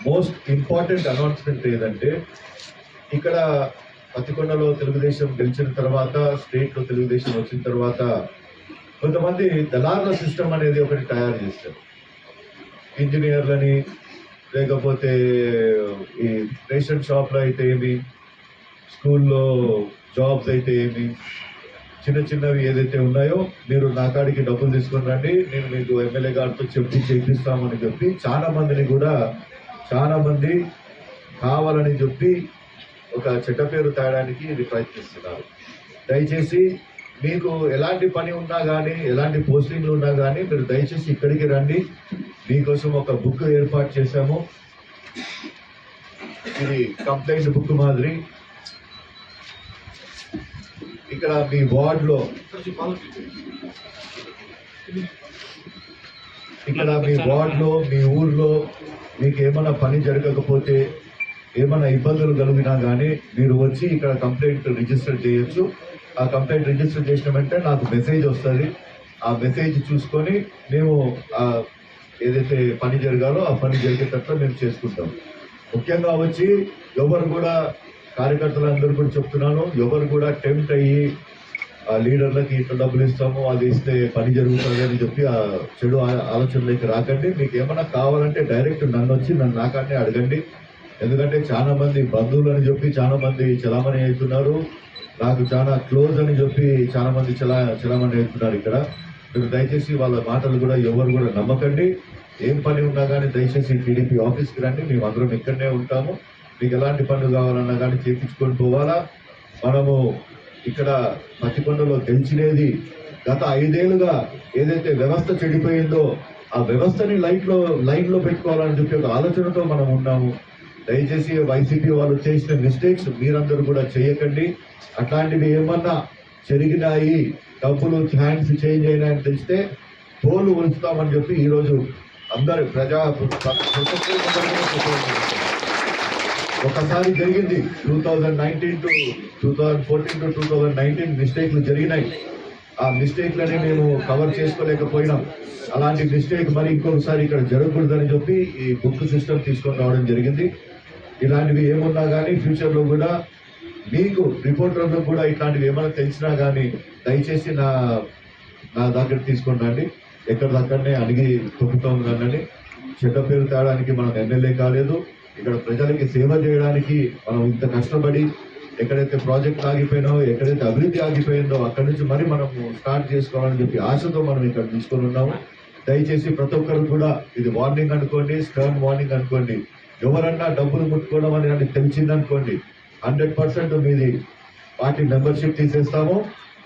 Most important announcement ఏదంటే, ఇక్కడ పత్తికొండలో తెలుగుదేశం గెలిచిన తర్వాత, స్టేట్లో తెలుగుదేశం వచ్చిన తర్వాత కొంతమంది దళారుల సిస్టమ్ అనేది ఒకటి తయారు చేస్తారు. ఇంజనీర్లని, లేకపోతే ఈ రేషన్ షాప్లో అయితే ఏమి, స్కూల్లో జాబ్స్ అయితే ఏమి, చిన్న చిన్నవి ఏదైతే ఉన్నాయో మీరు నా కాడికి డబ్బులు తీసుకుని రండి, నేను మీకు ఎమ్మెల్యే గారితో చేపిస్తామని చెప్పి చాలా మంది కావాలని చెప్పి ఒక చెడ్డ పేరు తేయడానికి ఇది ప్రయత్నిస్తున్నారు. దయచేసి మీకు ఎలాంటి పని ఉన్నా కానీ, ఎలాంటి పోస్టింగ్లు ఉన్నా కానీ మీరు దయచేసి ఇక్కడికి రండి. మీకోసం ఒక బుక్ ఏర్పాటు చేశాము. ఇది కంప్లైంట్ బుక్ మాదిరి. ఇక్కడ మీ వార్డులో మీ ఊర్లో మీకు ఏమైనా పని జరగకపోతే, ఏమైనా ఇబ్బందులు కలిగినా కానీ మీరు వచ్చి ఇక్కడ కంప్లైంట్ రిజిస్టర్ చేయొచ్చు. ఆ కంప్లైంట్ రిజిస్టర్ చేసిన వెంటనే నాకు మెసేజ్ వస్తుంది. ఆ మెసేజ్ చూసుకొని మేము ఏదైతే పని జరగాలో ఆ పని జరిగేటట్లు మేము చేసుకుంటాం. ముఖ్యంగా వచ్చి ఎవరు కూడా, కార్యకర్తలందరూ కూడా చెప్తున్నాను, ఎవరు కూడా టెంప్ట్ అయ్యి లీడర్లకి ఇట్లా డబ్బులు ఇస్తాము, అది ఇస్తే పని జరుగుతుంది అని చెప్పి ఆ చెడు ఆలోచనలోకి రాకండి. మీకు ఏమైనా కావాలంటే డైరెక్ట్ నన్ను నాకానే అడగండి. ఎందుకంటే చాలా మంది బంధువులు అని చెప్పి చాలా మంది చలామణి అవుతున్నారు, నాకు చాలా క్లోజ్ అని చెప్పి చాలా మంది చలామణి అవుతున్నారు. ఇక్కడ మీరు దయచేసి వాళ్ళ మాటలు కూడా ఎవరు కూడా నమ్మకండి. ఏం పని ఉన్నా కానీ దయచేసి టీడీపీ ఆఫీస్కి రండి, మేము అందరం ఇక్కడనే ఉంటాము. మీకు ఎలాంటి పనులు కావాలన్నా కానీ చేయించుకొని పోవాలా. మనము ఇక్కడ పత్తికొండలో గెలిచినేది గత 5 ఏళ్లుగా ఏదైతే వ్యవస్థ చెడిపోయిందో ఆ వ్యవస్థని లైన్లో పెట్టుకోవాలని చెప్పి ఒక ఆలోచనతో మనం ఉన్నాము. దయచేసి వైసీపీ వాళ్ళు చేసిన మిస్టేక్స్ మీరందరూ కూడా చేయకండి. అట్లాంటివి ఏమన్నా జరిగినాయి, డబ్బులు హ్యాండ్స్ చేంజ్ అయినాయని తెలిస్తే పోలు ఉంచుతామని చెప్పి ఈరోజు అందరు ఒకసారి జరిగింది 2019 to 2014 to 2019 మిస్టేక్లు జరిగినాయి. ఆ మిస్టేక్లని మేము కవర్ చేసుకోలేకపోయినాం. అలాంటి మిస్టేక్ మరి ఇంకొకసారి ఇక్కడ జరగకూడదని చెప్పి ఈ బుక్ సిస్టమ్ తీసుకొని రావడం జరిగింది. ఇలాంటివి ఏమున్నా కానీ ఫ్యూచర్లో కూడా మీకు రిపోర్టర్లకు కూడా ఇట్లాంటివి ఏమైనా తెలిసినా కానీ దయచేసి నా దగ్గర తీసుకొని రండి. ఎక్కడిదక్కడనే అడిగి తొక్కుతాం కానీ చెడ్డ పేరు తేడానికి మనం ఎమ్మెల్యే కాలేదు. ఇక్కడ ప్రజలకి సేవ చేయడానికి మనం ఇంత కష్టపడి ఎక్కడైతే ప్రాజెక్ట్ ఆగిపోయినావో, ఎక్కడైతే అభివృద్ధి ఆగిపోయిందో అక్కడి నుంచి మరి మనం స్టార్ట్ చేసుకోవాలని చెప్పి ఆశతో మనం ఇక్కడ తీసుకొని ఉన్నాము. దయచేసి ప్రతి ఒక్కరు కూడా ఇది వార్నింగ్ అనుకోండి, స్టర్న్ వార్నింగ్ అనుకోండి. ఎవరన్నా డబ్బులు ముట్టుకోవడం అని తెలిసిందనుకోండి 100% మీది పార్టీ మెంబర్షిప్ తీసేస్తాము.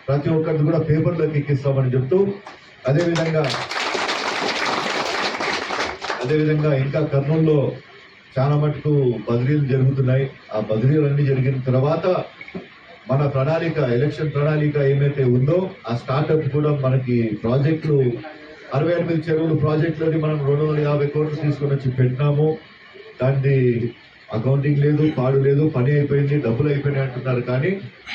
ప్రతి ఒక్కరిని కూడా పేపర్లోకి ఎక్కిస్తామని చెప్తూ, అదేవిధంగా ఇంకా కర్నూలులో చాలా మటుకు బదిలీలు జరుగుతున్నాయి. ఆ బదిలీలన్నీ జరిగిన తర్వాత మన ప్రణాళిక, ఎలక్షన్ ప్రణాళిక ఏమైతే ఉందో ఆ స్టార్ట్అప్ కూడా మనకి ప్రాజెక్టులు 68 చెరువులు ప్రాజెక్టులని మనం 250 కోట్లు తీసుకొని వచ్చి పెట్టినాము. దాన్ని అకౌంటింగ్ లేదు, పాడు లేదు, పని అయిపోయింది, డబ్బులు అయిపోయినాయి అంటున్నారు. కానీ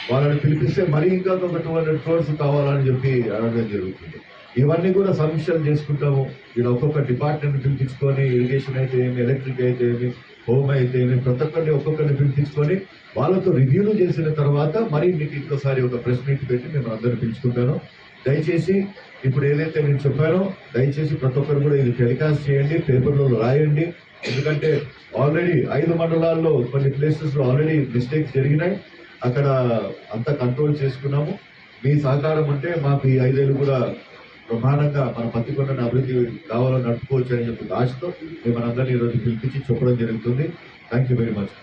వాళ్ళని పిలిపిస్తే మరీ ఇంకా ఒక 200 crores కావాలని చెప్పి అడగడం జరుగుతుంది. ఇవన్నీ కూడా సమీక్షలు చేసుకుంటాము. ఇలా ఒక్కొక్క డిపార్ట్మెంట్ పిలిపించుకొని, ఇరిగేషన్ అయితే ఏమి, ఎలక్ట్రిక్ అయితే ఏమి, హోమ్ అయితే ఏమి, ప్రతి ఒక్కొక్కరిని పిలిపించుకొని వాళ్ళతో రివ్యూలు చేసిన తర్వాత మరి మీకు ఇంకోసారి ఒక ప్రెస్ మీట్ పెట్టి మేము అందరూ పిలుచుకుంటాను. దయచేసి ఇప్పుడు ఏదైతే నేను చెప్పానో దయచేసి ప్రతి ఒక్కరు కూడా ఇది టెలికాస్ట్ చేయండి, పేపర్లో రాయండి. ఎందుకంటే ఆల్రెడీ 5 మండలాల్లో కొన్ని ప్లేసెస్లో ఆల్రెడీ మిస్టేక్స్ జరిగినాయి. అక్కడ అంతా కంట్రోల్ చేసుకున్నాము. మీ సహకారం ఉంటే మాకు ఈ 5 ఏళ్ళు కూడా ప్రమాణంగా మన పత్తికొండను అభివృద్ధి కావాలని నడుపుకోవచ్చు అని చెప్పి ఆశతో మిమ్మల్ని అందరినీ ఈరోజు పిలిపించి చెప్పడం జరుగుతుంది. Thank you very much.